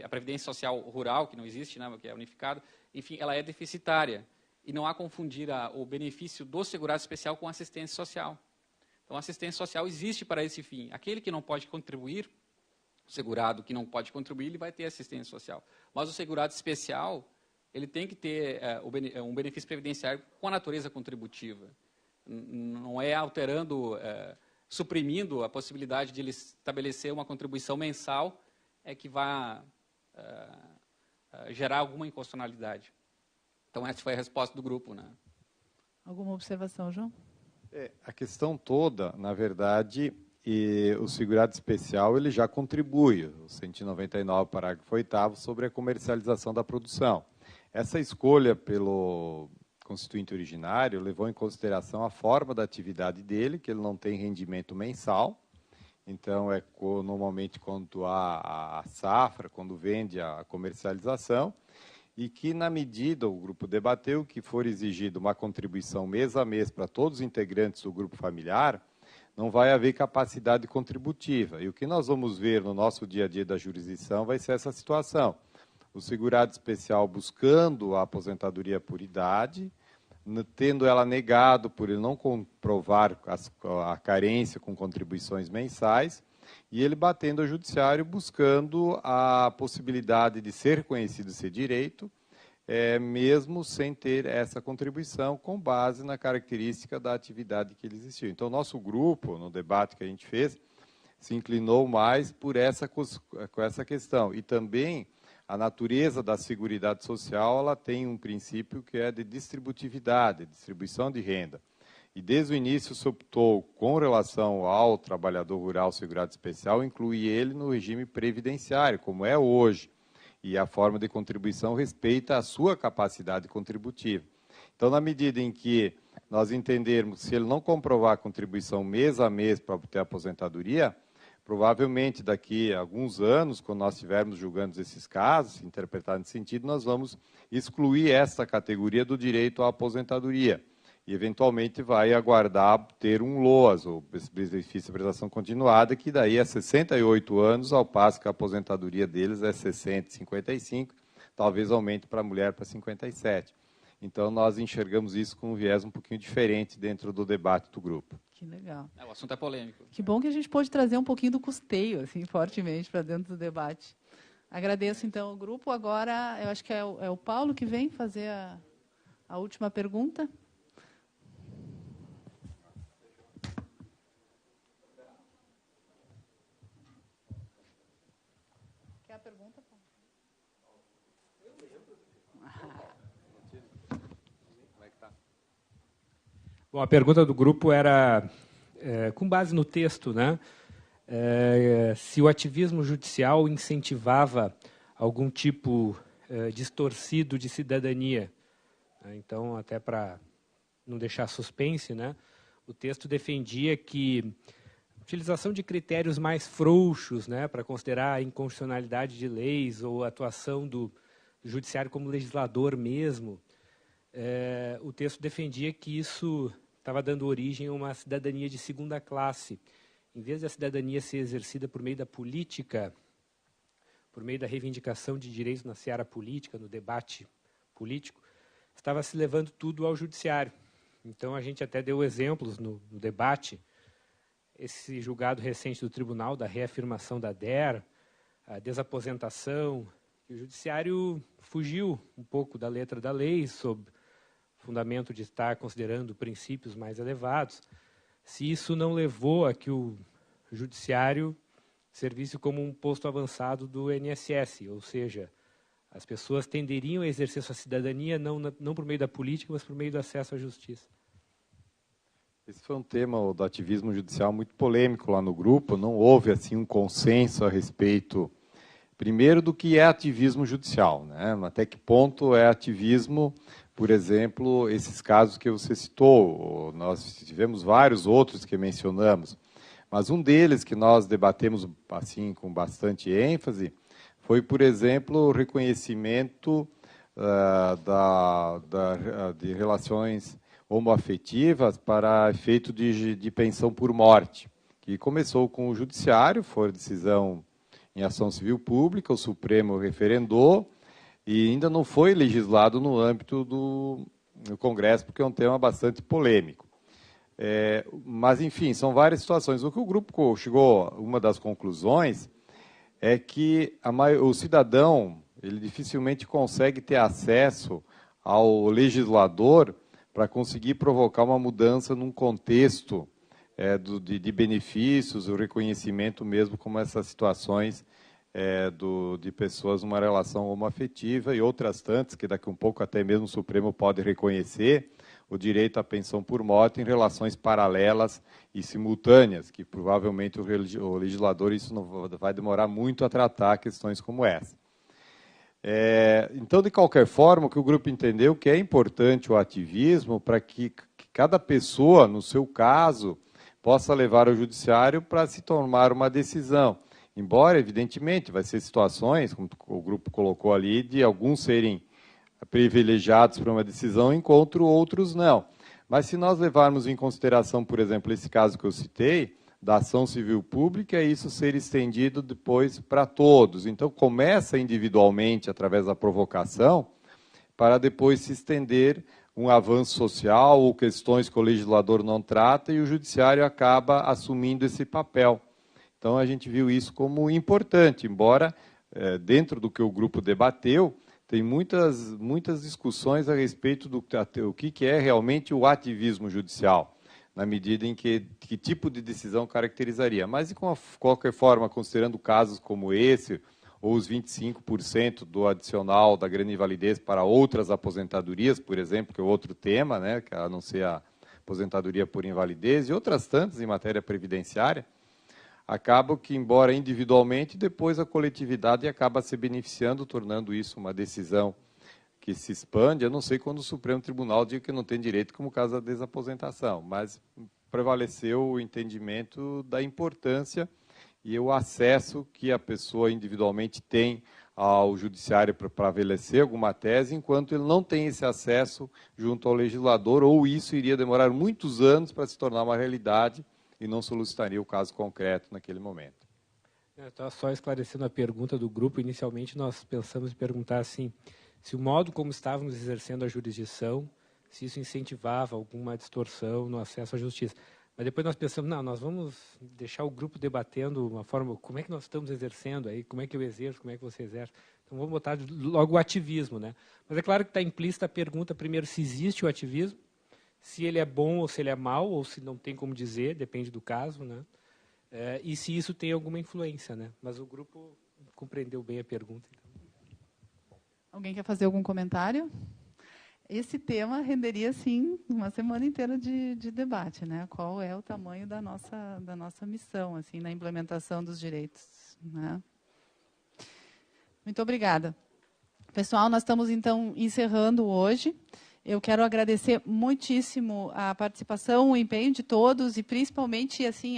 Previdência Social Rural, que não existe, né, que é unificada, enfim, ela é deficitária. E não há confundir o benefício do segurado especial com assistência social. Então, a assistência social existe para esse fim. Aquele que não pode contribuir, o segurado que não pode contribuir, ele vai ter assistência social. Mas o segurado especial, ele tem que ter um benefício previdenciário com a natureza contributiva. Não é alterando, suprimindo a possibilidade de ele estabelecer uma contribuição mensal que vai gerar alguma inconstitucionalidade. Então, essa foi a resposta do grupo, né? Alguma observação, João? A questão toda, na verdade, o segurado especial ele já contribui, o 199, parágrafo 8º, sobre a comercialização da produção. Essa escolha pelo constituinte originário levou em consideração a forma da atividade dele, que ele não tem rendimento mensal. Então, normalmente quando há a safra, quando vende a comercialização, e que, na medida, o grupo debateu, que for exigida uma contribuição mês a mês para todos os integrantes do grupo familiar, não vai haver capacidade contributiva. E o que nós vamos ver no nosso dia a dia da jurisdição vai ser essa situação. O segurado especial buscando a aposentadoria por idade, tendo ela negado por ele não comprovar a carência com contribuições mensais, e ele batendo ao judiciário buscando a possibilidade de ser reconhecido esse direito, mesmo sem ter essa contribuição, com base na característica da atividade que ele existiu. Então, nosso grupo, no debate que a gente fez, se inclinou mais por com essa questão. E também a natureza da Seguridade Social ela tem um princípio que é de distributividade, distribuição de renda. E desde o início se optou, com relação ao trabalhador rural segurado especial, incluir ele no regime previdenciário, como é hoje. E a forma de contribuição respeita a sua capacidade contributiva. Então, na medida em que nós entendermos, se ele não comprovar a contribuição mês a mês para obter a aposentadoria, provavelmente daqui a alguns anos, quando nós estivermos julgando esses casos, interpretado nesse sentido, nós vamos excluir essa categoria do direito à aposentadoria. E, eventualmente, vai aguardar ter um LOAS, ou benefício de prestação continuada, que daí é 68 anos, ao passo que a aposentadoria deles é 60, 55, talvez aumente para a mulher para 57. Então, nós enxergamos isso com um viés um pouquinho diferente dentro do debate do grupo. Que legal. O assunto é polêmico. Que bom que a gente pôde trazer um pouquinho do custeio, assim, fortemente para dentro do debate. Agradeço, então, o grupo. Agora, eu acho que é o Paulo que vem fazer a última pergunta. Quer a pergunta, Paulo? Bom, a pergunta do grupo era, com base no texto, né, se o ativismo judicial incentivava algum tipo distorcido de cidadania. Então, até para não deixar suspense, né, o texto defendia que a utilização de critérios mais frouxos, né, para considerar a inconstitucionalidade de leis ou a atuação do judiciário como legislador mesmo, o texto defendia que isso estava dando origem a uma cidadania de segunda classe. Em vez da cidadania ser exercida por meio da política, por meio da reivindicação de direitos na seara política, no debate político, estava se levando tudo ao judiciário. Então, a gente até deu exemplos no debate, esse julgado recente do tribunal, da reafirmação da DER, a desaposentação, que o judiciário fugiu um pouco da letra da lei, sob fundamento de estar considerando princípios mais elevados, se isso não levou a que o judiciário servisse como um posto avançado do INSS, ou seja, as pessoas tenderiam a exercer sua cidadania não por meio da política, mas por meio do acesso à justiça. Esse foi um tema do ativismo judicial muito polêmico lá no grupo, não houve assim um consenso a respeito, primeiro, do que é ativismo judicial, né? Até que ponto é ativismo. Por exemplo, esses casos que você citou, nós tivemos vários outros que mencionamos, mas um deles que nós debatemos assim com bastante ênfase foi, por exemplo, o reconhecimento de relações homoafetivas para efeito de pensão por morte, que começou com o judiciário, foi decisão em ação civil pública, o Supremo referendou, e ainda não foi legislado no âmbito do Congresso, porque é um tema bastante polêmico. Mas, enfim, são várias situações. O que o grupo chegou, uma das conclusões, é que o cidadão ele dificilmente consegue ter acesso ao legislador para conseguir provocar uma mudança num contexto de benefícios, o reconhecimento mesmo como essas situações de pessoas numa relação homoafetiva e outras tantas, que daqui a um pouco até mesmo o Supremo pode reconhecer, o direito à pensão por morte em relações paralelas e simultâneas, que provavelmente o legislador isso não vai demorar muito a tratar questões como essa. Então, de qualquer forma, o que o grupo entendeu que é importante o ativismo para que cada pessoa, no seu caso, possa levar ao judiciário para se tomar uma decisão. Embora, evidentemente, vai ser situações, como o grupo colocou ali, de alguns serem privilegiados para uma decisão, enquanto outros não. Mas se nós levarmos em consideração, por exemplo, esse caso que eu citei, da ação civil pública, isso ser estendido depois para todos. Então, começa individualmente, através da provocação, para depois se estender um avanço social ou questões que o legislador não trata e o judiciário acaba assumindo esse papel. Então, a gente viu isso como importante, embora, dentro do que o grupo debateu, tem muitas discussões a respeito do que é realmente o ativismo judicial, na medida em que tipo de decisão caracterizaria. Mas, de qualquer forma, considerando casos como esse, ou os 25% do adicional da grande invalidez para outras aposentadorias, por exemplo, que é outro tema, né, a não ser a aposentadoria por invalidez e outras tantas em matéria previdenciária, acabam que, embora individualmente, depois a coletividade acaba se beneficiando, tornando isso uma decisão que se expande. Eu não sei quando o Supremo Tribunal diga que não tem direito, como o caso da desaposentação, mas prevaleceu o entendimento da importância e o acesso que a pessoa individualmente tem ao judiciário para prevalecer alguma tese, enquanto ele não tem esse acesso junto ao legislador, ou isso iria demorar muitos anos para se tornar uma realidade e não solucionaria o caso concreto naquele momento. Então, só esclarecendo a pergunta do grupo, inicialmente nós pensamos em perguntar assim, se o modo como estávamos exercendo a jurisdição, se isso incentivava alguma distorção no acesso à justiça. Mas depois nós pensamos, não, nós vamos deixar o grupo debatendo uma forma, como é que nós estamos exercendo aí, como é que eu exerço, como é que você exerce. Então vamos botar logo o ativismo, né? Mas é claro que está implícita a pergunta, primeiro, se existe o ativismo, se ele é bom ou se ele é mau, ou se não tem como dizer, depende do caso, né? E se isso tem alguma influência, né? Mas o grupo compreendeu bem a pergunta. Então. Alguém quer fazer algum comentário? Esse tema renderia, sim, uma semana inteira de debate, né? Qual é o tamanho da nossa missão, assim, na implementação dos direitos, né? Muito obrigada. Pessoal, nós estamos, então, encerrando hoje. Eu quero agradecer muitíssimo a participação, o empenho de todos e, principalmente, assim,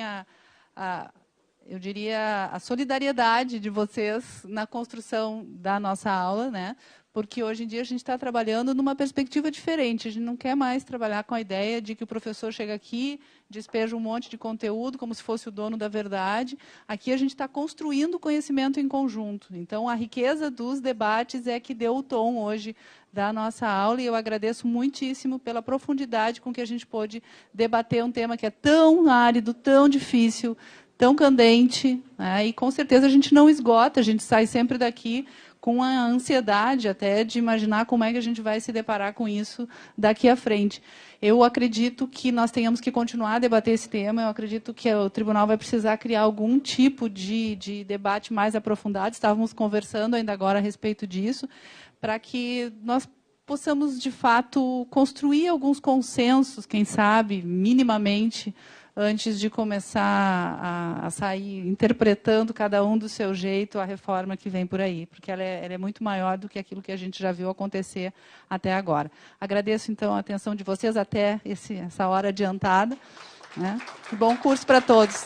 eu diria, a solidariedade de vocês na construção da nossa aula, né? Porque hoje em dia a gente está trabalhando numa perspectiva diferente. A gente não quer mais trabalhar com a ideia de que o professor chega aqui, despeja um monte de conteúdo como se fosse o dono da verdade. Aqui a gente está construindo conhecimento em conjunto. Então, a riqueza dos debates é que deu o tom hoje da nossa aula, e eu agradeço muitíssimo pela profundidade com que a gente pôde debater um tema que é tão árido, tão difícil, tão candente, né? E com certeza a gente não esgota, a gente sai sempre daqui com a ansiedade até de imaginar como é que a gente vai se deparar com isso daqui à frente. Eu acredito que nós tenhamos que continuar a debater esse tema, eu acredito que o tribunal vai precisar criar algum tipo de debate mais aprofundado, estávamos conversando ainda agora a respeito disso, para que nós possamos, de fato, construir alguns consensos, quem sabe, minimamente, antes de começar a sair interpretando cada um do seu jeito a reforma que vem por aí, porque ela é muito maior do que aquilo que a gente já viu acontecer até agora. Agradeço, então, a atenção de vocês até essa hora adiantada, né? Bom curso para todos.